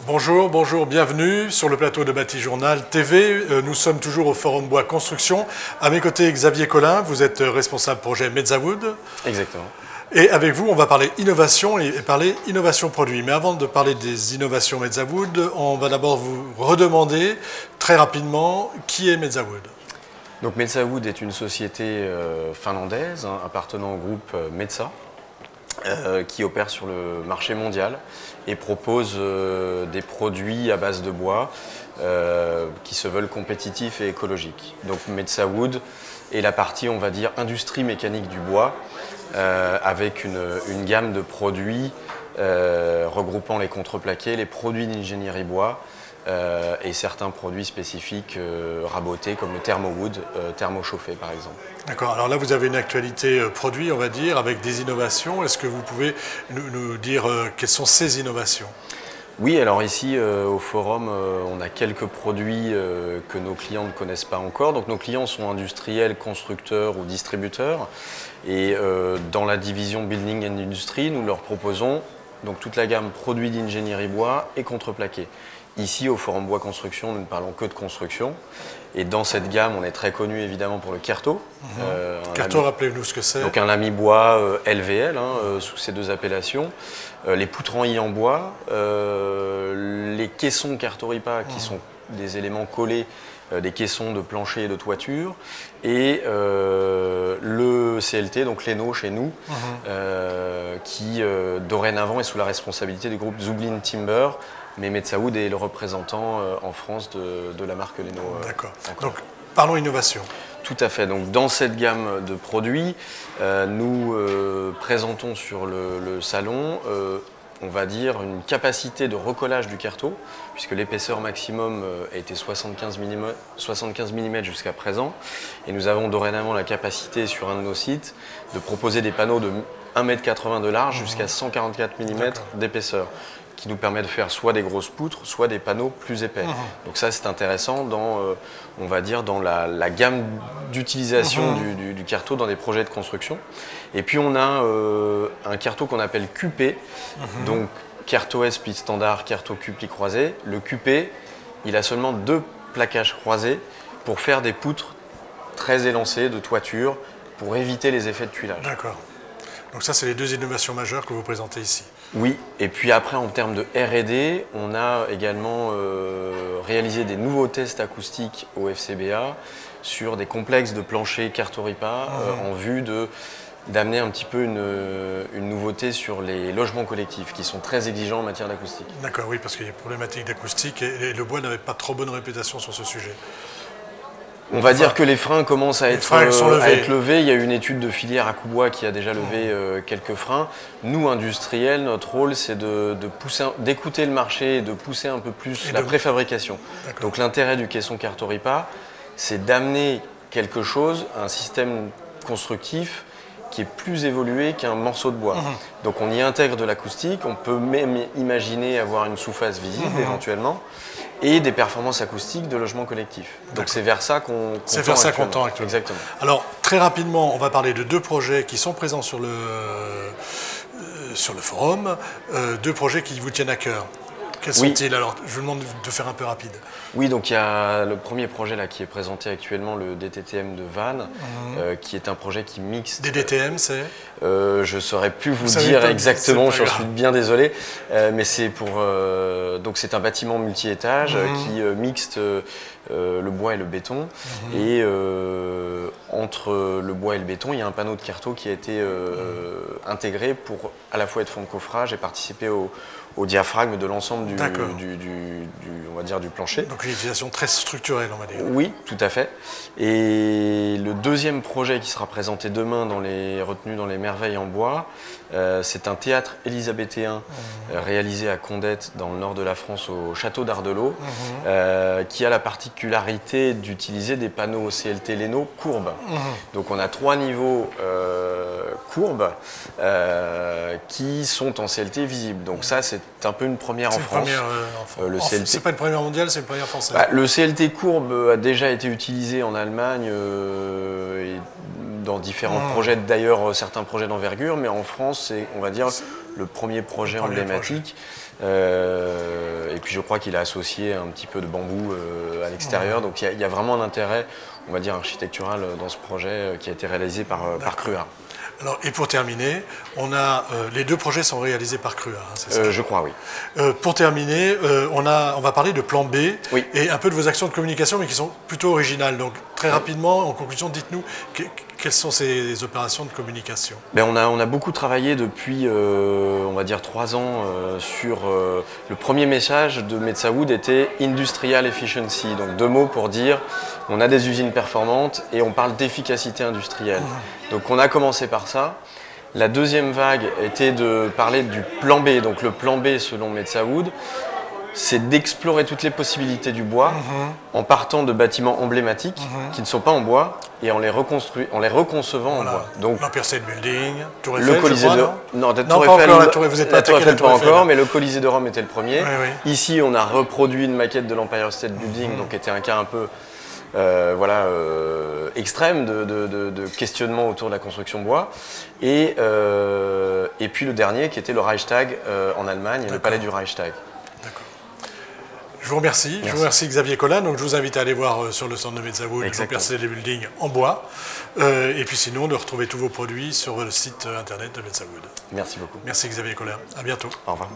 Bonjour, bonjour, bienvenue sur le plateau de Bâti Journal TV. Nous sommes toujours au Forum Bois Construction. À mes côtés, Xavier Collin, vous êtes responsable projet Mezzawood. Exactement. Et avec vous, on va parler innovation et parler innovation produit. Mais avant de parler des innovations Mezzawood, on va d'abord vous redemander très rapidement qui est Mezzawood. Donc Mezzawood est une société finlandaise appartenant au groupe Metsä qui opère sur le marché mondial et propose des produits à base de bois qui se veulent compétitifs et écologiques. Donc Mezzawood est la partie, on va dire, industrie mécanique du bois avec une gamme de produits regroupant les contreplaqués, les produits d'ingénierie bois et certains produits spécifiques rabotés comme le thermowood, thermochauffé par exemple. D'accord, alors là vous avez une actualité produit, on va dire, avec des innovations. Est-ce que vous pouvez nous dire quelles sont ces innovations ? Oui, alors ici au forum, on a quelques produits que nos clients ne connaissent pas encore. Donc nos clients sont industriels, constructeurs ou distributeurs. Et dans la division Building and Industry, nous leur proposons donc toute la gamme produits d'ingénierie bois et contreplaqué. Ici, au Forum Bois Construction, nous ne parlons que de construction. Et dans cette gamme, on est très connu évidemment pour le Carto. Carto, rappelez-nous ce que c'est. Donc un lami bois LVL, sous ces deux appellations. Les poutres en I en bois, les caissons Cartoripa qui sont des éléments collés, des caissons de plancher et de toiture. Et le CLT, donc l'ENO chez nous, qui dorénavant est sous la responsabilité du groupe Zublin Timber. Mais Mezzawood est le représentant en France de la marque Leno. D'accord. Donc, parlons innovation. Tout à fait. Donc, dans cette gamme de produits, nous présentons sur le salon, on va dire, une capacité de recollage du carreau, puisque l'épaisseur maximum a été 75 mm jusqu'à présent. Et nous avons dorénavant la capacité sur un de nos sites de proposer des panneaux de 1,80 m de large jusqu'à 144 mm d'épaisseur, qui nous permet de faire soit des grosses poutres, soit des panneaux plus épais. Donc ça, c'est intéressant dans, on va dire, dans la gamme d'utilisation du carreau dans des projets de construction. Et puis on a un carreau qu'on appelle QP, donc carreau split standard, carreau cupli croisé. Le QP, il a seulement 2 plaquages croisés pour faire des poutres très élancées de toiture pour éviter les effets de tuilage. D'accord. Donc ça, c'est les deux innovations majeures que vous présentez ici. Oui, et puis après, en termes de R&D, on a également réalisé des nouveaux tests acoustiques au FCBA sur des complexes de plancher Cartoripa en vue d'amener un petit peu une nouveauté sur les logements collectifs qui sont très exigeants en matière d'acoustique. D'accord, oui, parce qu'il y a des problématiques d'acoustique et le bois n'avait pas trop bonne réputation sur ce sujet. On va dire que les freins commencent à être levés. Il y a une étude de filière à Coubois qui a déjà levé quelques freins. Nous, industriels, notre rôle, c'est d'écouter le marché et de pousser un peu plus la préfabrication. Donc l'intérêt du caisson Cartoripa, c'est d'amener quelque chose, un système constructif qui est plus évolué qu'un morceau de bois. Donc on y intègre de l'acoustique, on peut même imaginer avoir une sous-face visible éventuellement, et des performances acoustiques de logement collectif. Donc c'est vers ça qu'on tend actuellement. Exactement. Alors très rapidement, on va parler de 2 projets qui sont présents sur le forum, 2 projets qui vous tiennent à cœur. Quels sont-ils? Alors, je vous demande de faire un peu rapide. Oui, donc il y a le premier projet là qui est présenté actuellement, le DTTM de Vannes, qui est un projet qui mixe. DTTM, c'est je ne saurais plus vous dire exactement, j'en suis bien désolé, mais c'est pour donc c'est un bâtiment multi-étage qui mixte le bois et le béton, et entre le bois et le béton, il y a un panneau de carreau qui a été intégré pour à la fois être fond de coffrage et participer au diaphragme de l'ensemble on va dire, du plancher. Donc une utilisation très structurelle, on va dire. Oui, tout à fait. Et le deuxième projet qui sera présenté demain retenu dans les merveilles en bois, c'est un théâtre élisabéthéen réalisé à Condette, dans le nord de la France, au château d'Ardelot, qui a la particularité d'utiliser des panneaux CLT Leno courbes. Donc on a 3 niveaux courbes qui sont en CLT visibles. Donc ça, c'est un peu une première en France. C'est pas une première mondiale, c'est une première française. Le CLT courbe a déjà été utilisé en Allemagne et dans différents projets, d'ailleurs certains projets d'envergure, mais en France, c'est, on va dire, le premier projet emblématique. Et puis je crois qu'il a associé un petit peu de bambou à l'extérieur. Donc il y a vraiment un intérêt, on va dire, architectural dans ce projet qui a été réalisé par Crua. Alors, et pour terminer, les deux projets sont réalisés par Crua, hein, c'est ça? Je crois, oui. Pour terminer, on va parler de plan B Oui. et un peu de vos actions de communication, mais qui sont plutôt originales. Donc, très rapidement, en conclusion, dites-nous quelles sont ces opérations de communication? On a beaucoup travaillé depuis, on va dire, 3 ans sur le premier message de Metsawood était Industrial Efficiency. Donc 2 mots pour dire on a des usines performantes et on parle d'efficacité industrielle. Donc on a commencé par ça. La deuxième vague était de parler du plan B. Donc le plan B selon Metsawood, c'est d'explorer toutes les possibilités du bois en partant de bâtiments emblématiques qui ne sont pas en bois et en les reconcevant en bois. Donc l'Empire State Building, Tour le Eiffel, Colisée de non, Tour Eiffel, vous n'êtes pas attaqué la Tour Eiffel pas encore, mais le Colisée de Rome était le premier. Oui, oui. Ici, on a reproduit une maquette de l'Empire State Building, donc était un cas un peu extrême de questionnement autour de la construction bois. Et puis le dernier qui était le Reichstag en Allemagne, le palais du Reichstag. Je vous remercie. Je vous remercie Xavier Collin. Donc je vous invite à aller voir sur le stand de Metsawood l'Empire State Building en bois. Et puis sinon de retrouver tous vos produits sur le site internet de Metsawood. Merci beaucoup. Merci Xavier Collin. À bientôt. Au revoir.